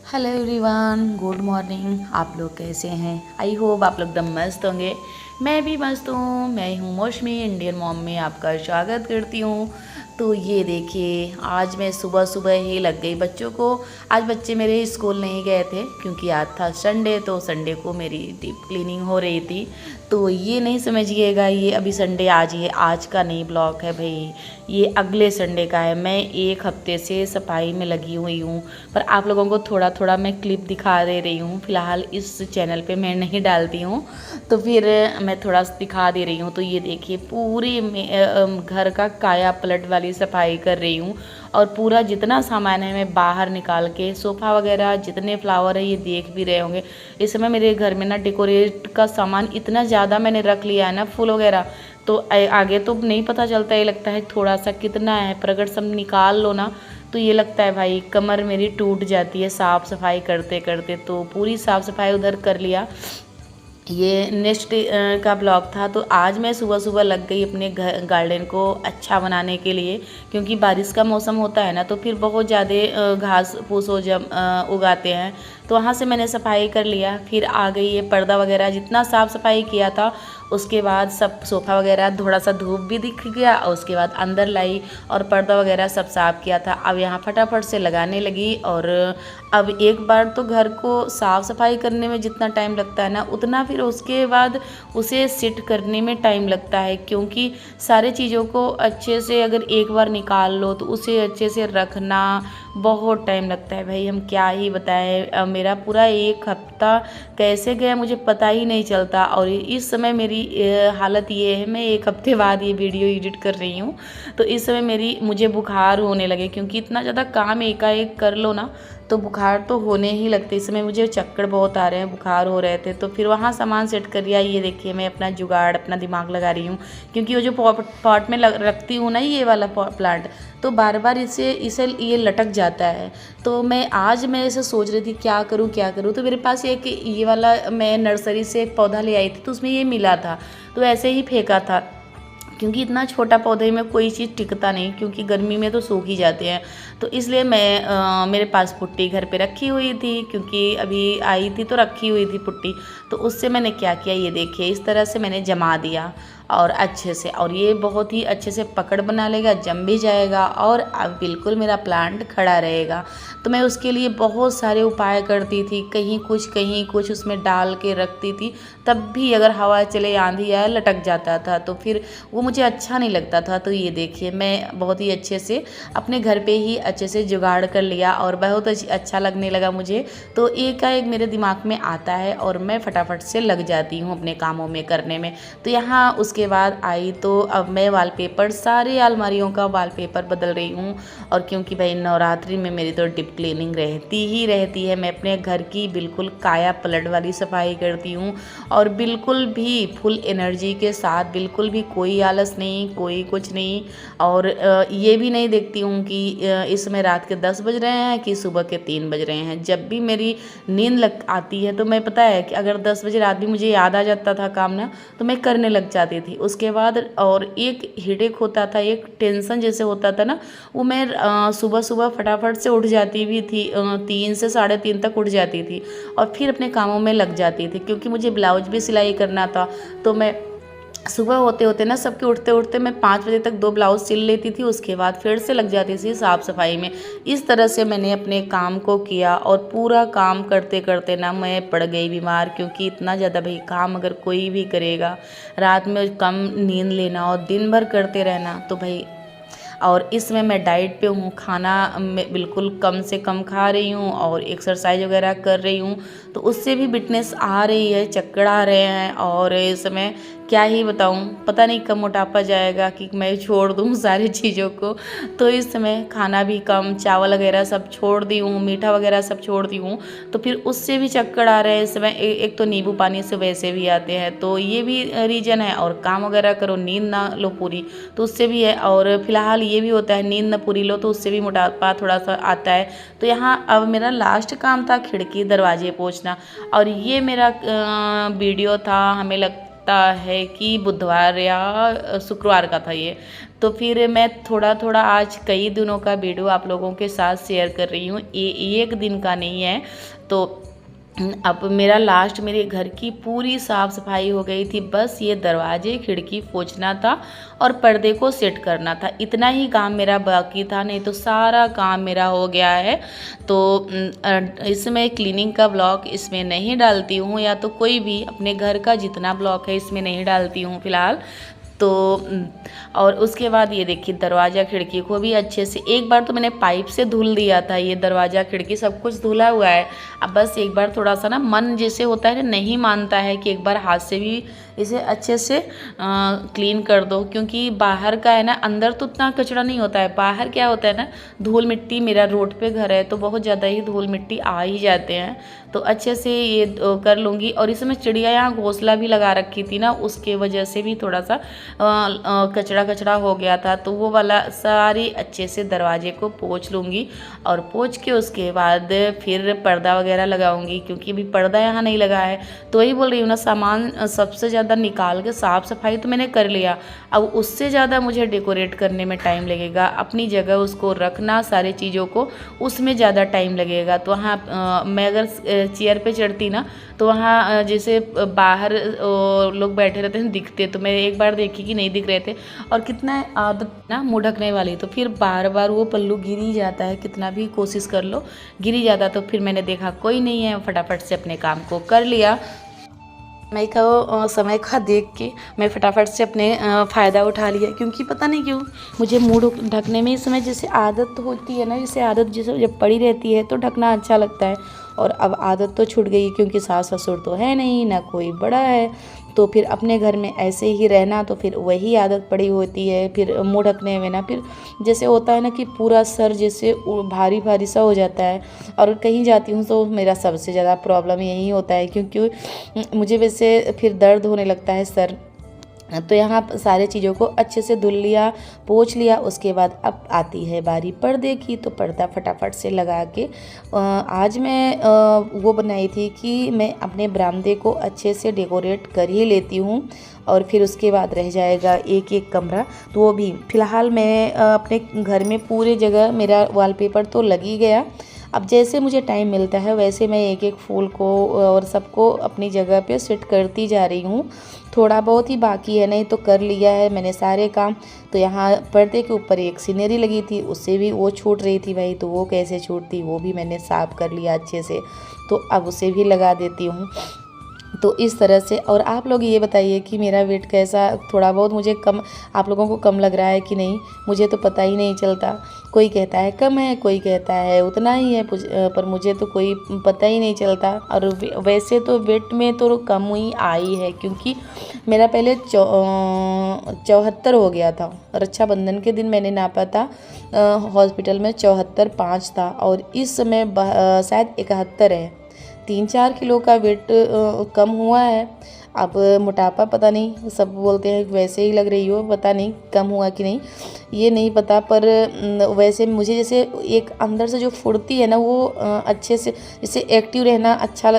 Hello everyone, good morning. आप लोग कैसे हैं? आई होप आप लोग एकदम मस्त होंगे। मैं भी मस्त हूँ। मैं हूँ मौसमी, इंडियन मॉम में आपका स्वागत करती हूँ। तो ये देखिए, आज मैं सुबह सुबह ही लग गई बच्चों को। आज बच्चे मेरे स्कूल नहीं गए थे क्योंकि आज था संडे, तो संडे को मेरी डीप क्लीनिंग हो रही थी। तो ये नहीं समझिएगा ये अभी संडे आज ही है, आज का नहीं ब्लॉग है भाई, ये अगले संडे का है। मैं एक हफ्ते से सफाई में लगी हुई हूँ, पर आप लोगों को थोड़ा थोड़ा मैं क्लिप दिखा दे रही हूँ। फ़िलहाल इस चैनल पे मैं नहीं डालती हूँ, तो फिर मैं थोड़ा दिखा दे रही हूँ। तो ये देखिए, पूरी घर का काया पलट वाली सफाई कर रही हूँ, और पूरा जितना सामान है मैं बाहर निकाल के, सोफ़ा वगैरह जितने फ्लावर है ये देख भी रहे होंगे। इस समय मेरे घर में ना डेकोरेट का सामान इतना ज़्यादा मैंने रख लिया है ना, फूल वगैरह। तो आगे तो नहीं पता चलता, ये लगता है थोड़ा सा कितना है, पर अगर सब निकाल लो ना तो ये लगता है भाई कमर मेरी टूट जाती है साफ़ सफाई करते करते। तो पूरी साफ़ सफाई उधर कर लिया। ये नेक्स्ट का ब्लॉग था। तो आज मैं सुबह सुबह लग गई अपने गार्डन को अच्छा बनाने के लिए, क्योंकि बारिश का मौसम होता है ना, तो फिर बहुत ज़्यादा घास फूस हो जब उगाते हैं। तो वहाँ से मैंने सफाई कर लिया। फिर आ गई ये पर्दा वगैरह, जितना साफ़ सफाई किया था उसके बाद सब सोफ़ा वगैरह, थोड़ा सा धूप भी दिख गया, और उसके बाद अंदर लाई और पर्दा वगैरह सब साफ़ किया था। अब यहाँ फटाफट से लगाने लगी। और अब एक बार तो घर को साफ़ सफाई करने में जितना टाइम लगता है ना, उतना फिर उसके बाद उसे सेट करने में टाइम लगता है, क्योंकि सारे चीज़ों को अच्छे से अगर एक बार निकाल लो तो उसे अच्छे से रखना बहुत टाइम लगता है भाई। हम क्या ही बताएं, मेरा पूरा एक हफ्ता कैसे गया मुझे पता ही नहीं चलता। और इस समय मेरी हालत ये है, मैं एक हफ्ते बाद ये वीडियो एडिट कर रही हूँ, तो इस समय मुझे बुखार होने लगे, क्योंकि इतना ज़्यादा काम एकाएक कर लो ना तो बुखार तो होने ही लगते। इस समय मुझे चक्कर बहुत आ रहे हैं, बुखार हो रहे थे। तो फिर वहाँ सामान सेट कर लिया। ये देखिए, मैं अपना जुगाड़, अपना दिमाग लगा रही हूँ, क्योंकि वो जो पॉट में रखती हूँ ना ये वाला प्लांट, तो बार बार इसे इसे ये लटक जाता है। तो मैं ऐसे सोच रही थी क्या करूँ क्या करूँ। तो मेरे पास एक ये वाला, मैं नर्सरी से एक पौधा ले आई थी, तो उसमें ये मिला था, तो ऐसे ही फेंका था, क्योंकि इतना छोटा पौधे में कोई चीज़ टिकता नहीं, क्योंकि गर्मी में तो सूख ही जाते हैं। तो इसलिए मेरे पास पुट्टी घर पे रखी हुई थी, क्योंकि अभी आई थी तो रखी हुई थी पुट्टी। तो उससे मैंने क्या किया, ये देखिए इस तरह से मैंने जमा दिया और अच्छे से, और ये बहुत ही अच्छे से पकड़ बना लेगा, जम भी जाएगा, और अब बिल्कुल मेरा प्लांट खड़ा रहेगा। तो मैं उसके लिए बहुत सारे उपाय करती थी, कहीं कुछ उसमें डाल के रखती थी, तब भी अगर हवा चले, आंधी आए, लटक जाता था, तो फिर वो मुझे अच्छा नहीं लगता था। तो ये देखिए, मैं बहुत ही अच्छे से अपने घर पे ही अच्छे से जुगाड़ कर लिया, और बहुत अच्छा लगने लगा मुझे। तो एकाएक मेरे दिमाग में आता है और मैं फटाफट से लग जाती हूँ अपने कामों में करने में। तो यहाँ उसके बाद आई, तो अब मैं वॉलपेपर, सारे अलमारियों का वॉलपेपर बदल रही हूँ। और क्योंकि भाई नवरात्रि में मेरी तो डीप क्लीनिंग रहती ही रहती है, मैं अपने घर की बिल्कुल काया पलट वाली सफाई करती हूँ, और बिल्कुल भी फुल एनर्जी के साथ, बिल्कुल भी कोई आलस नहीं, कोई कुछ नहीं। और ये भी नहीं देखती हूँ कि इस समय रात के 10 बज रहे हैं कि सुबह के 3 बज रहे हैं। जब भी मेरी नींद लग आती है, तो मैं, पता है कि अगर 10 बजे रात भी मुझे याद आ जाता था काम ना, तो मैं करने लग जाती थी उसके बाद। और एक हेडेक होता था, एक टेंशन जैसे होता था ना, वो मैं सुबह सुबह फटाफट से उठ जाती भी थी, 3 से 3:30 तक उठ जाती थी, और फिर अपने कामों में लग जाती थी, क्योंकि मुझे ब्लाउज भी सिलाई करना था। तो मैं सुबह होते होते ना, सबके उठते उठते मैं 5 बजे तक 2 ब्लाउज सिल लेती थी, उसके बाद फिर से लग जाती थी साफ़ सफाई में। इस तरह से मैंने अपने काम को किया, और पूरा काम करते करते ना मैं पड़ गई बीमार, क्योंकि इतना ज़्यादा भाई काम अगर कोई भी करेगा, रात में कम नींद लेना और दिन भर करते रहना, तो भाई। और इसमें मैं डाइट पे हूँ, खाना मैं बिल्कुल कम से कम खा रही हूँ, और एक्सरसाइज वगैरह कर रही हूँ, तो उससे भी फिटनेस आ रही है, चक्कर आ रहे हैं। और इस समय क्या ही बताऊँ, पता नहीं कब मोटापा जाएगा कि मैं छोड़ दूँ सारी चीज़ों को। तो इस समय खाना भी कम, चावल वगैरह सब छोड़ दी हूँ, मीठा वगैरह सब छोड़ दी हूँ, तो फिर उससे भी चक्कर आ रहे हैं इस समय। एक तो नींबू पानी से वैसे भी आते हैं, तो ये भी रीज़न है। और काम वगैरह करो, नींद ना लो पूरी, तो उससे भी है। और फिलहाल ये भी होता है, नींद ना पूरी लो तो उससे भी मोटापा थोड़ा सा आता है। तो यहाँ अब मेरा लास्ट काम था खिड़की दरवाजे पोंछना, और ये मेरा वीडियो था, हमें लगता है कि बुधवार या शुक्रवार का था ये। तो फिर मैं थोड़ा थोड़ा आज कई दिनों का वीडियो आप लोगों के साथ शेयर कर रही हूँ, ये एक दिन का नहीं है। तो अब मेरा लास्ट मेरे घर की पूरी साफ़ सफाई हो गई थी, बस ये दरवाजे खिड़की पोंछना था और पर्दे को सेट करना था, इतना ही काम मेरा बाकी था, नहीं तो सारा काम मेरा हो गया है। तो इसमें क्लीनिंग का ब्लॉग इसमें नहीं डालती हूँ, या तो कोई भी अपने घर का जितना ब्लॉग है इसमें नहीं डालती हूँ फ़िलहाल। तो और उसके बाद ये देखिए दरवाज़ा खिड़की को भी अच्छे से एक बार तो मैंने पाइप से धुल दिया था, ये दरवाज़ा खिड़की सब कुछ धुला हुआ है। अब बस एक बार थोड़ा सा ना मन जैसे होता है ना, नहीं मानता है कि एक बार हाथ से भी इसे अच्छे से क्लीन कर दो, क्योंकि बाहर का है ना, अंदर तो उतना कचरा नहीं होता है, बाहर क्या होता है ना, धूल मिट्टी, मेरा रोड पे घर है तो बहुत ज़्यादा ही धूल मिट्टी आ ही जाते हैं। तो अच्छे से ये कर लूँगी। और इसमें चिड़िया यहाँ घोंसला भी लगा रखी थी ना, उसके वजह से भी थोड़ा सा कचरा कचरा हो गया था, तो वो वाला सारी अच्छे से दरवाजे को पोंछ लूँगी। और पोंछ के उसके बाद फिर पर्दा वगैरह लगाऊंगी, क्योंकि अभी पर्दा यहाँ नहीं लगा है। तो वही बोल रही हूँ ना, सामान सबसे ज़्यादा निकाल के साफ़ सफाई तो मैंने कर लिया, अब उससे ज़्यादा मुझे डेकोरेट करने में टाइम लगेगा, अपनी जगह उसको रखना, सारी चीज़ों को, उसमें ज़्यादा टाइम लगेगा। तो वहाँ मैं अगर चेयर पे चढ़ती ना, तो वहाँ जैसे बाहर लोग बैठे रहते हैं दिखते, तो मैं एक बार देखी कि नहीं दिख रहे थे, और कितना आदत ना मुँह ढकने वाली, तो फिर बार बार वो पल्लू गिर ही जाता है, कितना भी कोशिश कर लो गिर ही जाता। तो फिर मैंने देखा कोई नहीं है, फटाफट से अपने काम को कर लिया। मैं का समय का देख के मैं फटाफट से अपने फ़ायदा उठा लिया, क्योंकि पता नहीं क्यों मुझे मुँह ढकने में इस समय जैसे आदत होती है ना, जैसे आदत जैसे जब पड़ी रहती है तो ढकना अच्छा लगता है, और अब आदत तो छूट गई, क्योंकि सास ससुर तो है नहीं ना कोई बड़ा है, तो फिर अपने घर में ऐसे ही रहना, तो फिर वही आदत पड़ी होती है। फिर मुँह ढकने में ना, फिर जैसे होता है ना कि पूरा सर जैसे भारी भारी सा हो जाता है। और कहीं जाती हूँ तो मेरा सबसे ज़्यादा प्रॉब्लम यही होता है, क्योंकि मुझे वैसे फिर दर्द होने लगता है सर। तो यहाँ सारे चीज़ों को अच्छे से धुल लिया, पोंछ लिया। उसके बाद अब आती है बारी पर्दे की, तो पर्दा फटाफट से लगा के आज मैं वो बनाई थी कि मैं अपने बरामदे को अच्छे से डेकोरेट कर ही लेती हूँ, और फिर उसके बाद रह जाएगा एक एक कमरा, तो वो भी फ़िलहाल मैं अपने घर में पूरे जगह मेरा वॉलपेपर तो लग ही गया। अब जैसे मुझे टाइम मिलता है वैसे मैं एक एक फूल को और सबको अपनी जगह पे सेट करती जा रही हूँ। थोड़ा बहुत ही बाकी है, नहीं तो कर लिया है मैंने सारे काम। तो यहाँ पर्दे के ऊपर एक सीनरी लगी थी, उससे भी वो छूट रही थी भाई, तो वो कैसे छूटती, वो भी मैंने साफ़ कर लिया अच्छे से। तो अब उसे भी लगा देती हूँ। तो इस तरह से। और आप लोग ये बताइए कि मेरा वेट कैसा, थोड़ा बहुत मुझे कम, आप लोगों को कम लग रहा है कि नहीं, मुझे तो पता ही नहीं चलता। कोई कहता है कम है, कोई कहता है उतना ही है, पर मुझे तो कोई पता ही नहीं चलता। और वैसे तो वेट में तो कम ही आई है, क्योंकि मेरा पहले 74 हो गया था, रक्षाबंधन के दिन मैंने नापा था, हॉस्पिटल में 74.5 था, और इस समय शायद 71 है। 3-4 किलो का वेट कम हुआ है। अब मोटापा पता नहीं, सब बोलते हैं वैसे ही लग रही हो, पता नहीं कम हुआ कि नहीं, ये नहीं पता। पर वैसे मुझे जैसे एक अंदर से जो फुर्ती है ना, वो अच्छे से जैसे एक्टिव रहना अच्छा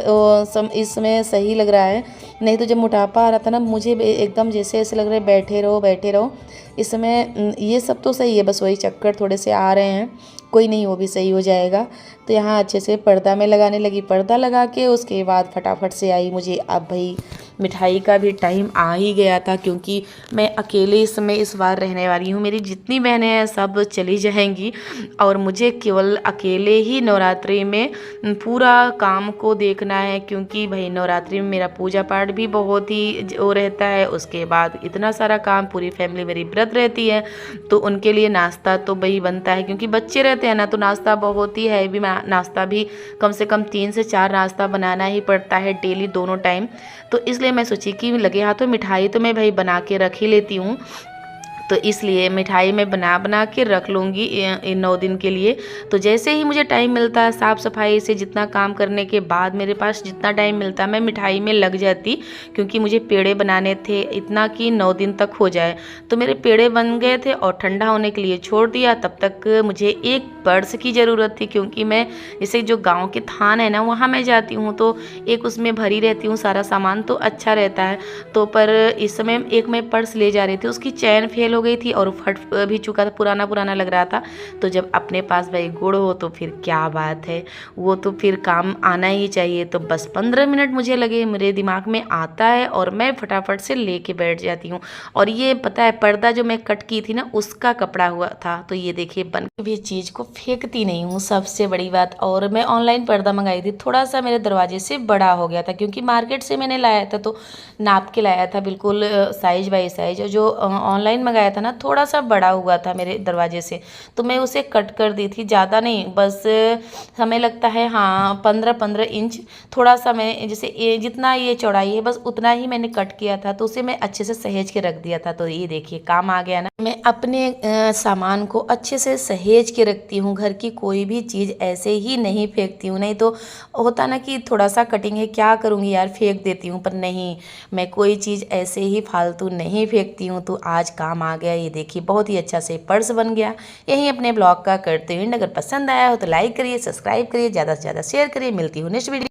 इस समय सही लग रहा है। नहीं तो जब मोटापा आ रहा था ना, मुझे एकदम जैसे ऐसे लग रहा है बैठे रहो बैठे रहो। इस समय ये सब तो सही है, बस वही चक्कर थोड़े से आ रहे हैं, कोई नहीं, वो भी सही हो जाएगा। तो यहाँ अच्छे से पर्दा में लगाने लगी, पर्दा लगा के उसके बाद फटाफट से आई मुझे अब भाई मिठाई का भी टाइम आ ही गया था, क्योंकि मैं अकेले इस समय इस बार रहने वाली हूँ। मेरी जितनी बहनें हैं सब चली जाएंगी, और मुझे केवल अकेले ही नवरात्रि में पूरा काम को देखना है, क्योंकि भाई नवरात्रि में मेरा पूजा पाठ भी बहुत ही वो रहता है। उसके बाद इतना सारा काम, पूरी फैमिली मेरी व्रत रहती है, तो उनके लिए नाश्ता तो भाई बनता है, क्योंकि बच्चे रहते हैं ना, तो नाश्ता बहुत ही हैवी, नाश्ता भी कम से कम 3 से 4 नाश्ता बनाना ही पड़ता है डेली, दोनों टाइम। तो इसलिए मैं सोची कि लगे हाथों मिठाई तो मैं भाई बना के रख ही लेती हूँ। तो इसलिए मिठाई मैं बना बना के रख लूँगी इन 9 दिन के लिए। तो जैसे ही मुझे टाइम मिलता है साफ़ सफाई से जितना काम करने के बाद मेरे पास जितना टाइम मिलता है मैं मिठाई में लग जाती, क्योंकि मुझे पेड़े बनाने थे इतना कि 9 दिन तक हो जाए। तो मेरे पेड़े बन गए थे और ठंडा होने के लिए छोड़ दिया। तब तक मुझे एक पर्स की ज़रूरत थी, क्योंकि मैं जैसे जो गाँव के थान है ना वहाँ मैं जाती हूँ तो एक उसमें भरी रहती हूँ सारा सामान, तो अच्छा रहता है। तो पर इस समय एक मैं पर्स ले जा रही थी, उसकी चैन फेल हो गई थी और फट भी चुका था, पुराना पुराना लग रहा था। तो जब अपने पास भाई गुड़ हो तो फिर क्या बात है, वो तो फिर काम आना ही चाहिए। तो बस 15 मिनट मुझे लगे, मेरे दिमाग में आता है और मैं फटाफट से लेके बैठ जाती हूँ। और ये पता है पर्दा जो मैं कट की थी ना उसका कपड़ा हुआ था। तो ये देखिए बन भी चीज़ को फेंकती नहीं हूँ, सबसे बड़ी बात। और मैं ऑनलाइन पर्दा मंगाई थी, थोड़ा सा मेरे दरवाजे से बड़ा हो गया था, क्योंकि मार्केट से मैंने लाया था तो नाप के लाया था बिल्कुल साइज बाई साइज। जो ऑनलाइन मंगाया था ना थोड़ा सा बड़ा हुआ था मेरे दरवाजे से, तो मैं उसे कट कर दी थी, ज़्यादा नहीं, बस हमें लगता है हाँ 15-15 इंच, थोड़ा सा मैं जैसे जितना ये चौड़ाई है बस उतना ही मैंने कट किया था। तो उसे मैं अच्छे से सहेज के रख दिया था। तो ये देखिए काम आ गया ना। मैं अपने सामान को अच्छे से सहेज के रखती हूँ, घर की कोई भी चीज़ ऐसे ही नहीं फेंकती हूँ। नहीं तो होता ना कि थोड़ा सा कटिंग है क्या करूँगी यार फेंक देती हूँ, पर नहीं, मैं कोई चीज़ ऐसे ही फालतू नहीं फेंकती हूँ। तो आज काम आ गया। ये देखिए बहुत ही अच्छा से पर्स बन गया। यहीं अपने ब्लॉग का करते हुए अगर पसंद आया हो तो लाइक करिए, सब्सक्राइब करिए, ज़्यादा से ज़्यादा शेयर करिए। मिलती हूँ नेक्स्ट वीडियो।